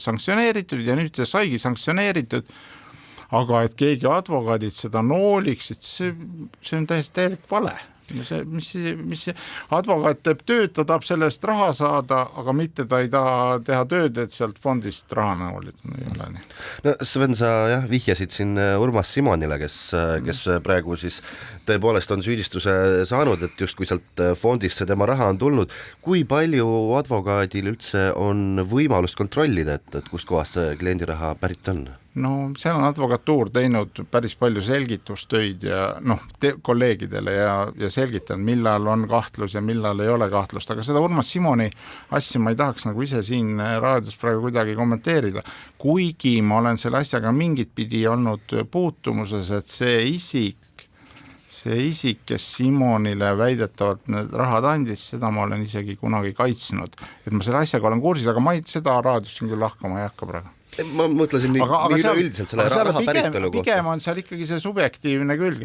sanktsioneeritud ja nüüd see saigi sanktsioneeritud, aga et keegi advokaadid seda nooliks, et see on täielik vale. Mis advokaat teeb tööd, ta tahab sellest raha saada, aga mitte ta ei taha teha tööd, et sealt fondist raha noolid. No Sven, sa vihjasid siin Urmas Simonile, kes praegu siis tõepoolest on süüdistuse saanud, et just kui sealt fondist see tema raha on tulnud. Kui palju advokaadil üldse on võimalust kontrollida, et kus kohas see kliendi raha pärit on? No seal on advokatuur teinud päris palju selgitustöid ja kolleegidele ja selgitan, millal on kahtlus ja millal ei ole kahtlust, aga seda Urmas Simoni asja ma ei tahaks nagu ise siin raadios praegu kuidagi kommenteerida, kuigi ma olen selle asjaga mingit pidi olnud puutumuses, et see isik, kes Simonile väidetavalt need rahad andis, seda ma olen isegi kunagi kaitsnud, et ma selle asjaga olen kursis, aga ma seda raadios siin küll lahkama ei hakka praegu. Ma mõtlesin nii üleüldiselt selle raha päritolu kohta. Pigem on seal ikkagi see subjektiivne külg,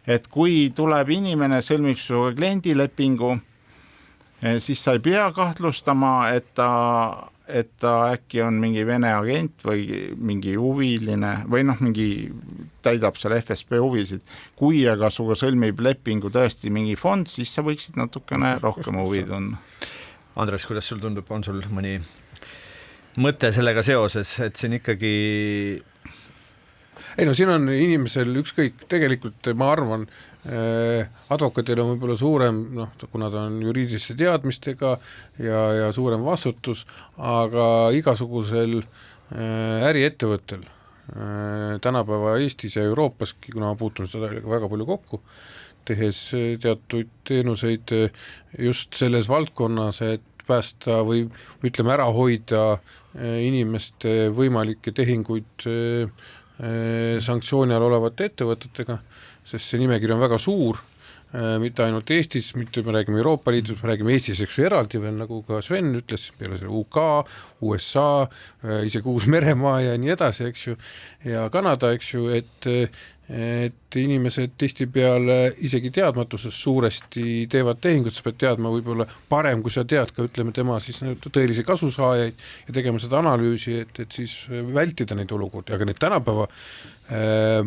et kui tuleb inimene, sõlmib su kliendilepingu, siis sa ei pea kahtlustama, et ta äkki on mingi Vene agent või mingi huviline või mingi täidab seal FSB huvisid. Kui aga suga sõlmib lepingu tõesti mingi fond, siis sa võiksid natukene rohkem huvi tunda. Andres, kuidas sul tundub, on sul mõni mõte sellega seoses, et siin ikkagi... Ei no siin on inimesel ükskõik, tegelikult ma arvan, advokaadil on võib-olla suurem, kuna ta on juriidiliste teadmistega ja suurem vastutus, aga igasugusel äriettevõttel tänapäeva Eestis ja Euroopaski, kuna ma puutun seda väga palju kokku, tehes teatud teenuseid just selles valdkonnas, et päästa või ütleme ära hoida inimeste võimalikke tehinguid sanktsiooni all olevate ettevõtetega, sest see nimekiri on väga suur, mitte ainult Eestis, mitte me räägime Euroopa Liidus, me räägime Eestis eraldi veel, nagu ka Sven ütles, peale selle UK, USA, isegi Uus-Meremaa ja nii edasi, eks ju, ja Kanada, eks ju, et inimesed tihtipeale isegi teadmatuses suuresti teevad tehingut, sa pead teadma võib-olla parem, kui sa tead ka, ütleme, tema siis tõelisi kasusaajaid ja tegema seda analüüsi, et siis vältida neid olukordi, aga need tänapäeva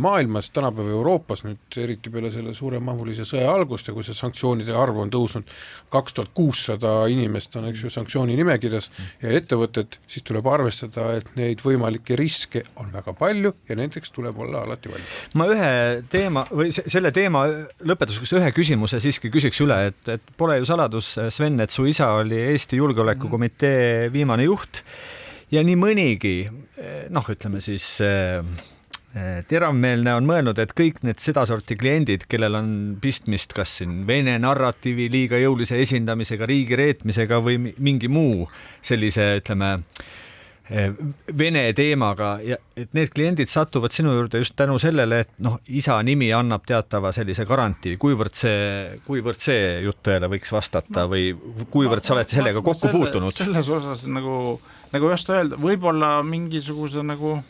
maailmas, tänapäeva Euroopas nüüd eriti peale selle suuremahulise sõja algust ja kui see sanktsioonide arv on tõusnud 2600 inimest on, eks ju, sanktsiooni nimekirjas ja ettevõtted, siis tuleb arvestada, et neid võimalikke riske on väga palju ja nendeks tuleb olla alati valmis. Ma ühe teema või selle teema lõpetuseks ühe küsimuse siiski küsiks üle, et pole ju saladus, Sven, et su isa oli Eesti Julgeolekukomitee viimane juht ja nii mõnigi, ütleme siis teravmeelne on mõelnud, et kõik need sedasorti kliendid, kellel on pistmist kas siin Vene narratiivi liiga jõulise esindamisega, riigi reetmisega või mingi muu sellise, ütleme, Vene teemaga ja et need kliendid satuvad sinu juurde just tänu sellele, et isa nimi annab teatava sellise garantii, kuivõrd see jutt tõele võiks vastata või kuivõrd sa oled sellega kokku puutunud? Selles osas nagu just öelda, võib-olla mingisuguse nagu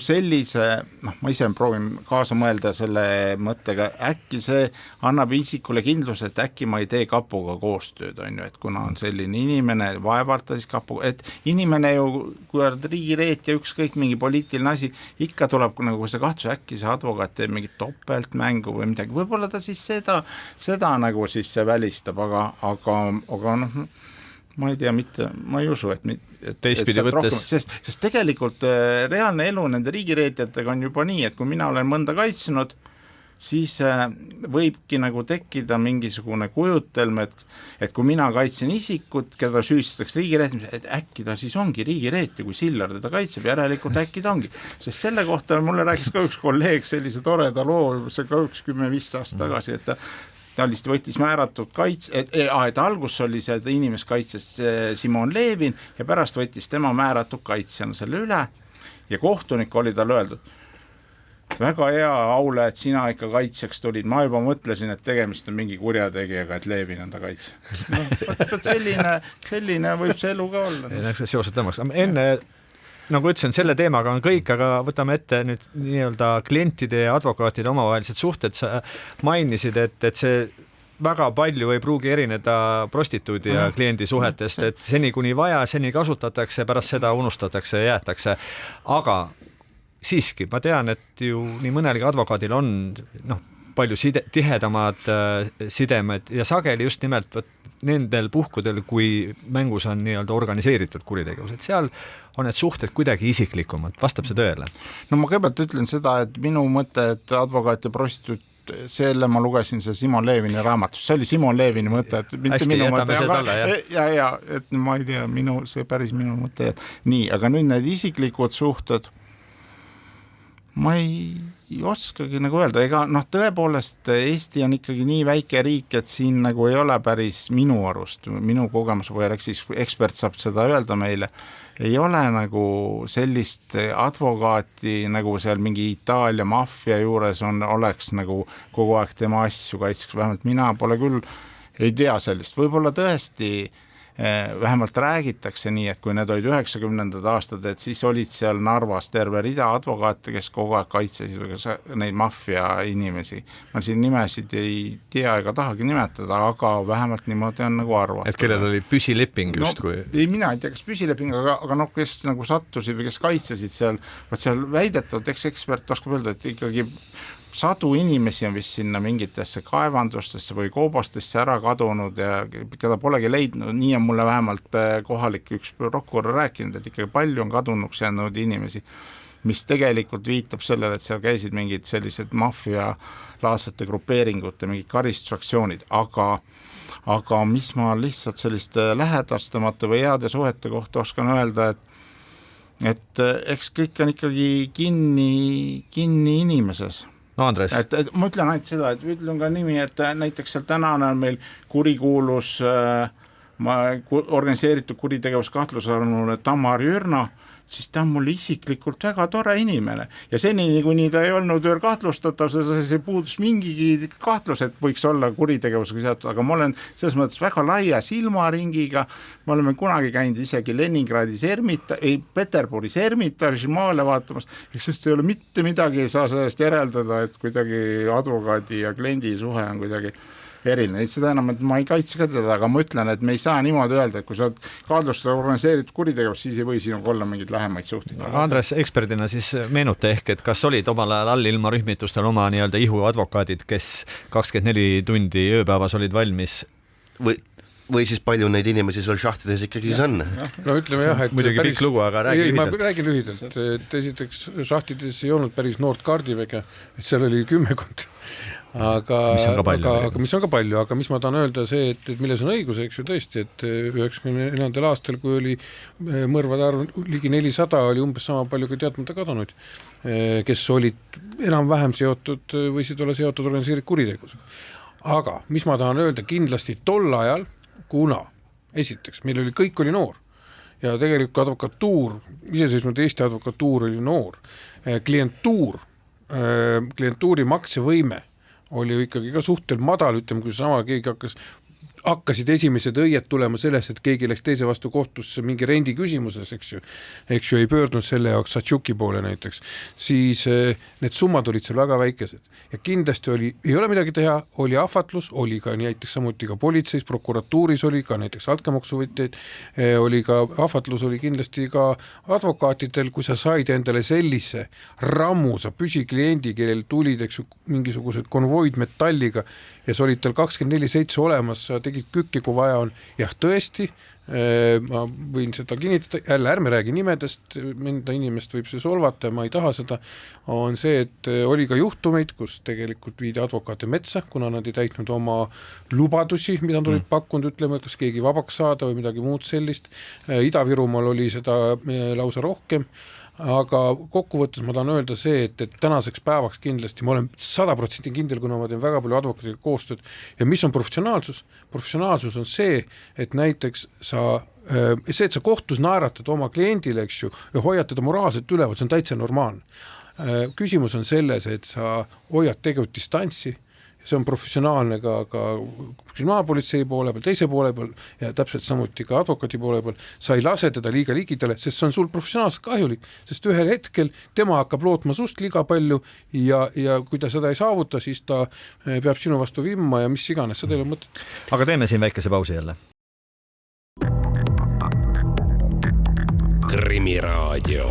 sellise, ma ise proovin kaasa mõelda selle mõttega, äkki see annab isikule kindluse, et äkki ma ei tee kapuga koostööd, on ju, et kuna on selline inimene, vaevalta siis kapuga, et inimene ju, kui on riigireet ja ükskõik mingi poliitiline asi, ikka tuleb nagu see kahtlus, äkki see advokaat teeb mingit topeltmängu või midagi, võib-olla ta siis seda nagu siis see välistab, aga ma ei tea, ma ei usu, et teistpidi võttes. Sest tegelikult reaalne elu nende riigireetjatega on juba nii, et kui mina olen mõnda kaitsnud, siis võibki nagu tekkida mingisugune kujutelm, et kui mina kaitsen isikut, keda süüdistatakse riigireetmises, et äkki ta siis ongi riigireetja, kui Sillar teda kaitseb, järelikult äkki ta ongi. Sest selle kohta mulle rääkis ka üks kolleeg sellise toreda loo, see ka 10-15 aastat tagasi, et ta lihtsalt võttis määratud et algus oli see inimest kaitses Simon Levin ja pärast võttis tema määratud kaitsjana selle üle ja kohtunik oli tal öeldud, väga hea, Aule, et sina ikka kaitsjaks tulid, ma juba mõtlesin, et tegemist on mingi kurjategijaga, et Levin on ta kaitsja. Selline võib see elu ka olla. Seosed tõmmaks. Enne nagu ütlesin, selle teemaga on kõik, aga võtame ette nüüd nii-öelda klientide ja advokaatide omavahelised suhted. Sa mainisid, et see väga palju ei pruugi erineda prostituudi ja kliendi suhetest, et seni kuni vaja, seni kasutatakse, pärast seda unustatakse ja jäetakse. Aga siiski, ma tean, et ju nii mõnelgi advokaadil on palju tihedamad sidemed ja sageli just nimelt nendel puhkudel, kui mängus on nii-öelda organiseeritud kuritegevus, et seal on need suhted kuidagi isiklikumad. Vastab see tõele? No ma kõigepealt ütlen seda, et minu mõte, et advokaat ja prostituut, selle ma lugesin see Simon Levini raamatus, see oli Simon Levini mõte, et mitte hästi, minu mõte, ja, et ma ei tea, see päris minu mõte. Nii, aga nüüd need isiklikud suhted, ma ei oskagi nagu öelda, ega tõepoolest Eesti on ikkagi nii väike riik, et siin nagu ei ole päris minu arust, minu kogemus või siis ekspert saab seda öelda meile, ei ole nagu sellist advokaati nagu seal mingi Itaalia maffia juures oleks nagu kogu aeg tema asju kaitseks, vähemalt mina pole küll, ei tea sellist, võib-olla tõesti vähemalt räägitakse nii, et kui need olid 90. aastad, et siis olid seal Narvas terve rida advokaate, kes kogu aeg kaitsesid neid maffia inimesi. Ma siin nimesid ei tea ega tahagi nimetada, aga vähemalt niimoodi on nagu arvatud. Et kellel oli püsileping just kui? Ei, mina ei tea, kas püsileping, aga kes nagu sattusid või kes kaitsesid seal, väidetavalt ekspert oskab öelda, et ikkagi sadu inimesi on vist sinna mingitesse kaevandustesse või koobastesse ära kadunud ja keda polegi leidnud, nii on mulle vähemalt kohalik üks prokurör rääkinud, et ikkagi palju on kadunuks jäänud inimesi, mis tegelikult viitab sellele, et seal käisid mingid sellised maffia-laadsete grupeeringute, mingid karistusaktsioonid, aga mis ma lihtsalt selliste lähedastamata või heade suhete kohta oskan öelda, et eks kõik on ikkagi kinni inimeses. No Andres. Et ma ütlen ainult seda, et ütlen ka nimi, et näiteks seal tänane on meil kurikuulus organiseeritud kuritegevus kahtlusalune Tamar Jürna, siis ta on mul isiklikult väga tore inimene ja senini, kuni ta ei olnud veel kahtlustatav, see puudus mingigi kahtlus, et võiks olla kuritegevusega seotud, aga ma olen selles mõttes väga laia silmaringiga, me oleme kunagi käinud isegi Leningradis Peterburis Ermitažis maale vaatamas, sest ei ole mitte midagi, ei saa sellest järeldada, et kuidagi advokaadi ja kliendi suhe on kuidagi eriline, seda enam, et ma ei kaitse ka teda, aga ma ütlen, et me ei saa niimoodi öelda, et kui sa oled kahtlustada organiseeritud kuritegevus, siis ei või sinuga olla mingeid lähemaid suhteid. Andres, eksperdina siis meenuta ehk, et kas olid omal ajal allilma rühmitustel oma nii-öelda ihuadvokaadid, kes 24 tundi ööpäevas olid valmis? Või siis palju neid inimesi seal šahtides ikkagi siis on? No ütleme jah, et muidugi pikk lugu, aga räägi lühidalt. Ma räägin lühidalt, et esiteks šahtides ei olnud päris noort kaardiväge, et seal oli 10 aga mis on ka palju, aga mis ma tahan öelda see, et milles on õigus, eks ju tõesti, et 94. aastal, kui oli mõrvade arv ligi 400, oli umbes sama palju kui teadmata kadunud, kes olid enam-vähem seotud, võisid olla seotud organiseeritud kuritegevusega. Aga mis ma tahan öelda, kindlasti tol ajal, kuna esiteks, meil oli, kõik oli noor ja tegelikult advokatuur, iseseisvunud Eesti advokatuur oli noor, klientuuri maksevõime oli ju ikkagi ka suhtel madal, ütleme, kui sama keegi hakkasid esimesed õied tulema selles, et keegi läks teise vastu kohtusse mingi rendi küsimuses, eks ju, ei pöördunud selle jaoks Satšuki poole näiteks, siis need summad olid seal väga väikesed ja kindlasti ei ole midagi teha, oli ahvatlus, oli ka näiteks samuti ka politseis, prokuratuuris oli ka näiteks altkäemaksuvõtjaid, oli ka ahvatlus, oli kindlasti ka advokaatidel, kui sa said endale sellise rammusa püsikliendi, kellel tulid, eks ju, mingisugused konvoid metalliga ja sa olid tal 24/7 olemas, sa tegid kükki, kui vaja on. Jah, tõesti, ma võin seda kinnitada, jälle ärme räägi nimedest, mõnda inimest võib see solvata ja ma ei taha seda, on see, et oli ka juhtumeid, kus tegelikult viidi advokaate metsa, kuna nad ei täitnud oma lubadusi, mida nad olid pakkunud, ütleme, kas keegi vabaks saada või midagi muud sellist. Ida-Virumaal oli seda lausa rohkem, aga kokkuvõttes ma tahan öelda see, et tänaseks päevaks kindlasti ma olen 100% kindel, kuna ma teen väga palju advokaadiga koostööd ja mis on professionaalsus? Professionaalsus on see, et näiteks see, et sa kohtus naeratad oma kliendile, eks ju, ja hoiad teda moraalselt üleval, see on täitsa normaalne. Küsimus on selles, et sa hoiad tegelikult distantsi see on professionaalne ka kriminaalpolitsei poole peal, teise poole peal ja täpselt samuti ka advokaadi poole peal, sa ei lase teda liiga ligidale, sest see on sul professionaalselt kahjulik, sest ühel hetkel tema hakkab lootma sust liiga palju ja kui ta seda ei saavuta, siis ta peab sinu vastu vimma ja mis iganes, seda ei ole mõtet. Aga teeme siin väikese pausi jälle. Krimiraadio.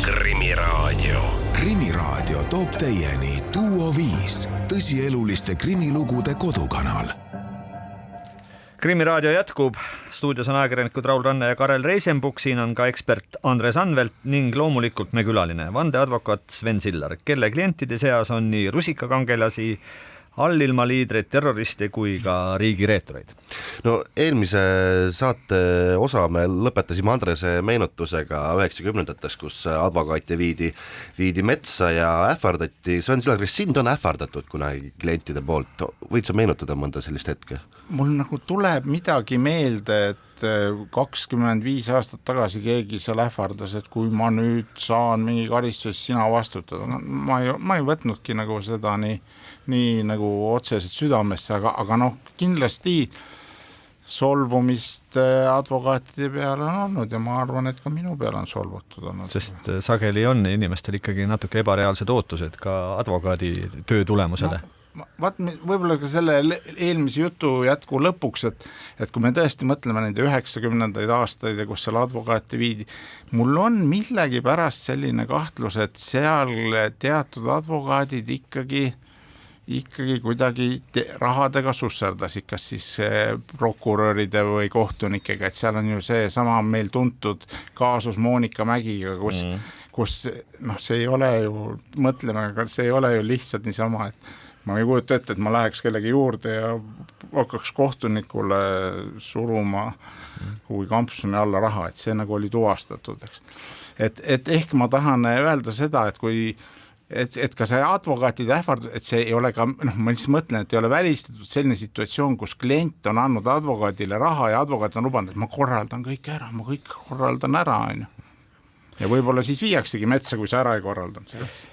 Krimiraadio. Krimiraadio toob teieni Duo 5, tõsieluliste krimilugude kodukanal. Krimiraadio jätkub, stuudios on ajakirjanikud Raul Ranne ja Karel Reisenbuk, siin on ka ekspert Andres Anvelt ning loomulikult me külaline, vandeadvokaat Sven Sillar, kelle klientide seas on nii rusikakangelasi, allilma liidreid, terroriste kui ka riigireetureid. No eelmise saate osa me lõpetasime Andrese meenutusega 90-ndates, kus advokaati viidi metsa ja ähvardati. Sven Sillar, kas sind on ähvardatud kunagi klientide poolt? Võid sa meenutada mõnda sellist hetke? Mul nagu tuleb midagi meelde, et 25 aastat tagasi keegi seal ähvardas, et kui ma nüüd saan mingi karistus, sina vastutada. Ma ei võtnudki nagu seda nii nagu otseselt südamesse, aga noh, kindlasti solvumist advokaatide peale on olnud ja ma arvan, et ka minu peale on solvutud olnud. Sest sageli on inimestel ikkagi natuke ebareaalsed ootused ka advokaadi töö tulemusele. No, võib-olla ka selle eelmise jutu jätku lõpuks, et kui me tõesti mõtleme nende 90-ndaid aastaid ja kus seal advokaati viidi, mul on millegi pärast selline kahtlus, et seal teatud advokaadid ikkagi kuidagi rahadega susserdasid, kas siis prokuröride või kohtunikega, et seal on ju see sama meil tuntud kaasus Monika Mägiga, kus noh, see ei ole ju, mõtleme, see ei ole ju lihtsalt niisama, et ma ei kujuta ette, et ma läheks kellegi juurde ja hakkaks kohtunikule suruma kui kampsuni alla raha, et see nagu oli tuvastatud, eks. Et ehk ma tahan öelda seda, et kui et ka see advokaatide ähvardus, et see ei ole ka, noh, ma lihtsalt mõtlen, et ei ole välistatud selline situatsioon, kus klient on andnud advokaadile raha ja advokaat on lubanud, et ma korraldan kõik ära, on ju. Ja võib-olla siis viiaksegi metsa, kui sa ära ei korraldanud sellest.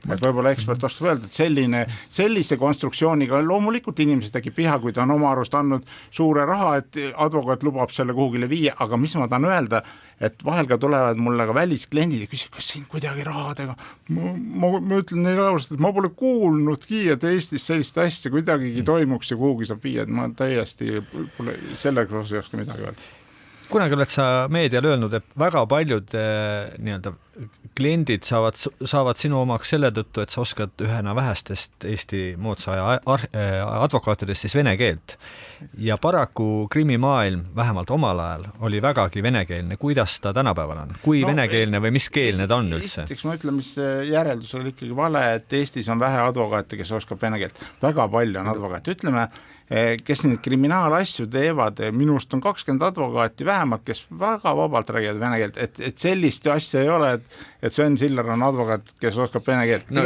Et võib-olla ekspert oskab öelda, et sellise konstruktsiooniga loomulikult inimesed tekib viha, kui ta on oma arust andnud suure raha, et advokaat lubab selle kuhugile viia, aga mis ma tahan öelda, et vahel ka tulevad mulle ka väliskliendid ja küsib, kas siin kuidagi rahadega, ma ütlen neile ausalt, et ma pole kuulnudki, et Eestis sellist asja kuidagigi toimuks ja kuhugi saab viia, et ma täiesti pole sellega ei oska midagi öelda. Kunagi oled sa meedial öelnud, et väga paljud nii-öelda kliendid saavad sinu omaks selle tõttu, et sa oskad ühena vähestest Eesti moodsa advokaatidest siis vene keelt. Ja paraku krimimaailm, vähemalt omal ajal, oli vägagi venekeelne. Kuidas ta tänapäeval on? Kui venekeelne või mis keel need on üldse? Esiteks ma ütlen, mis järeldus oli ikkagi vale, et Eestis on vähe advokaate, kes oskab vene keelt. Väga palju on advokaate. Ütleme, kes neid kriminaalasju teevad, minust on 20 advokaati vähemalt, kes väga vabalt räägivad vene keelt, et sellist asja ei ole, et Sven Sillar on advokaat, kes oskab vene keelt. No,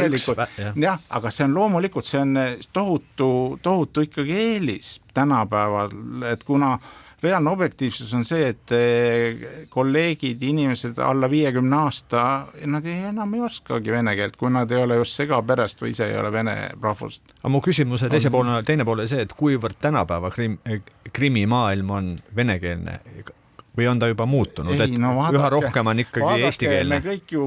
jah, aga see on loomulikult, see on tohutu ikkagi eelis tänapäeval, et kuna reaalne objektiivsus on see, et kolleegid, inimesed alla 50 aasta, nad enam ei oskagi vene keelt, kui nad ei ole just segaperest või ise ei ole vene rahvust. Aga mu küsimuse teine poole see, et kuivõrd tänapäeva krimimaailm on venekeelne või on ta juba muutunud, et üha rohkem on ikkagi eestikeelne? Me kõik ju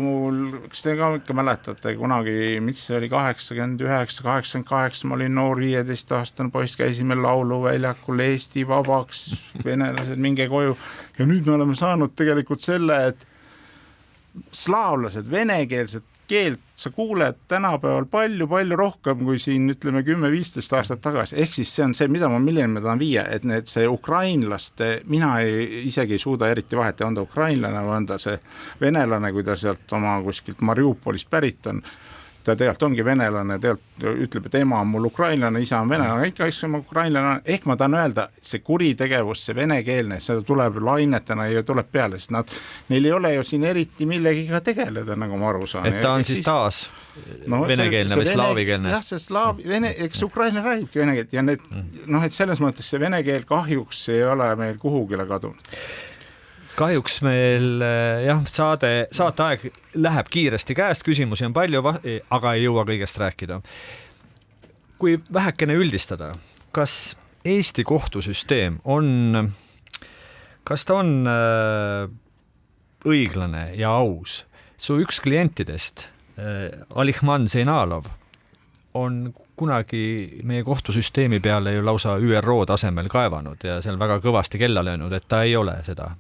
kas te ka ikka mäletate, kunagi, mis see oli 89, 88, ma olin noor 15-aastane poiss, käisime lauluväljakul Eesti vabaks, venelased minge koju ja nüüd me oleme saanud tegelikult selle, et slaavlased, venekeelsed keelt sa kuuled tänapäeval palju rohkem kui siin ütleme 10-15 aastat tagasi, ehk siis see on see, milline me tahan viia, et see ukrainlaste, mina isegi ei suuda eriti vahet, on ta ukrainlane või on ta see venelane, kui ta sealt oma kuskilt Mariupolist pärit on, ta tegelikult ongi venelane, tegelikult ütleb, et ema on mul ukrainlane, isa on venelane, ikka ukrainlane, ehk ma tahan öelda, see kuritegevus, see venekeelne, seda tuleb lainetena ja tuleb peale, sest neil ei ole ju siin eriti millegiga tegeleda, nagu ma aru saan. Et ta on siis taas venekeelne või slaavikeelne? Jah, see eks Ukraina räägibki vene keelt ja et selles mõttes see vene keel kahjuks ei ole meil kuhugile kadunud. Kahjuks meil saateaeg läheb kiiresti käest, küsimusi on palju, aga ei jõua kõigest rääkida. kui vähekene üldistada, kas Eesti kohtusüsteem on, kas ta on õiglane ja aus? Su üks klientidest, Alihman Zeynalov, on kunagi meie kohtusüsteemi peale ju lausa ÜRO tasemel kaevanud ja seal väga kõvasti kella löönud, et ta ei ole seda,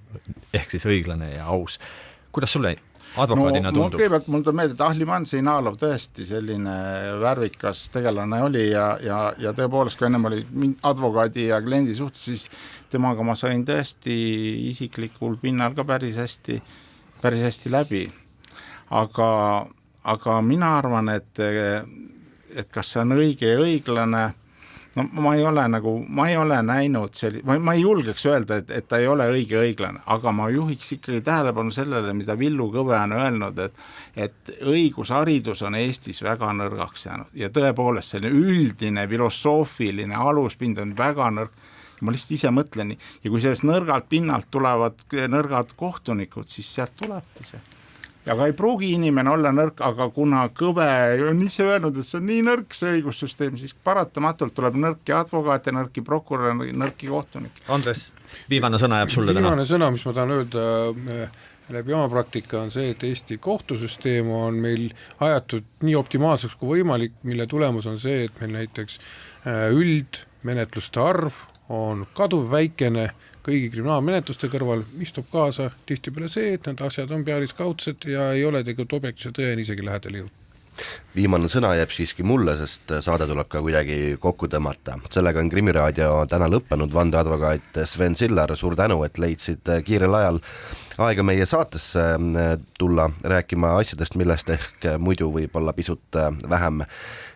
ehk siis õiglane ja aus. Kuidas sulle advokaadina tundub? Kõigepealt mul tuleb meelde, et Ahliman Zeynalov tõesti selline värvikas tegelane oli ja tõepoolest, kui ennem oli advokaadi ja kliendi suhtes, siis temaga ma sain tõesti isiklikul pinnal ka päris hästi läbi. Aga mina arvan, et kas see on õige ja õiglane, no ma ei ole näinud ma ei julgeks öelda, et ta ei ole õige ja õiglane, aga ma juhiks ikkagi tähelepanu sellele, mida Villu Kõve on öelnud, et õigusharidus on Eestis väga nõrgaks jäänud ja tõepoolest selline üldine filosoofiline aluspind on väga nõrk. Ma lihtsalt ise mõtlen ja kui sellest nõrgalt pinnalt tulevad nõrgad kohtunikud, siis sealt tulebki see. Aga ei pruugi inimene olla nõrk, aga kuna Kõve on ise öelnud, et see on nii nõrk see õigussüsteem, siis paratamatult tuleb nõrki advokaate, nõrki prokuröre, nõrki kohtunik. Andres, viimane sõna jääb sulle täna. Viimane sõna, mis ma tahan öelda läbi oma praktika, on see, et Eesti kohtusüsteem on meil ajatud nii optimaalseks kui võimalik, mille tulemus on see, et meil näiteks üldmenetluste arv on kaduv väikene kõigi kriminaalmenetluste kõrval, mis toob kaasa tihtipeale see, et need asjad on pealiskaudsed ja ei ole tegelikult objektiivse tõeni isegi lähedal jõud. Viimane sõna jääb siiski mulle, sest saade tuleb ka kuidagi kokku tõmmata. Sellega on Krimiraadio täna lõppenud. Vandeadvokaat Sven Sillar, suur tänu, et leidsid kiirel ajal aega meie saatesse tulla rääkima asjadest, millest ehk muidu võib olla pisut vähem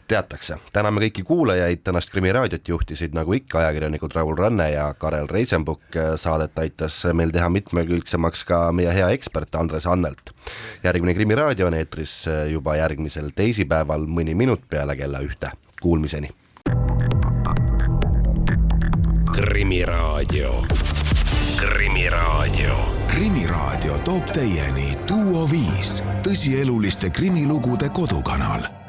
teatakse. Täname kõiki kuulajaid, tänast Krimiraadiot juhtisid nagu ikka ajakirjanikud Raul Ranne ja Karel Reisenbuk. Saadet aitas meil teha mitmekülgsemaks ka meie hea ekspert Andres Annelt. Järgmine Krimiraadio on eetris juba järgmisel teisipäeval mõni minut peale kella 1. Kuulmiseni. Krimiraadio. Krimiraadio. Krimiraadio toob teieni Duo 5, tõsieluliste krimilugude kodukanal.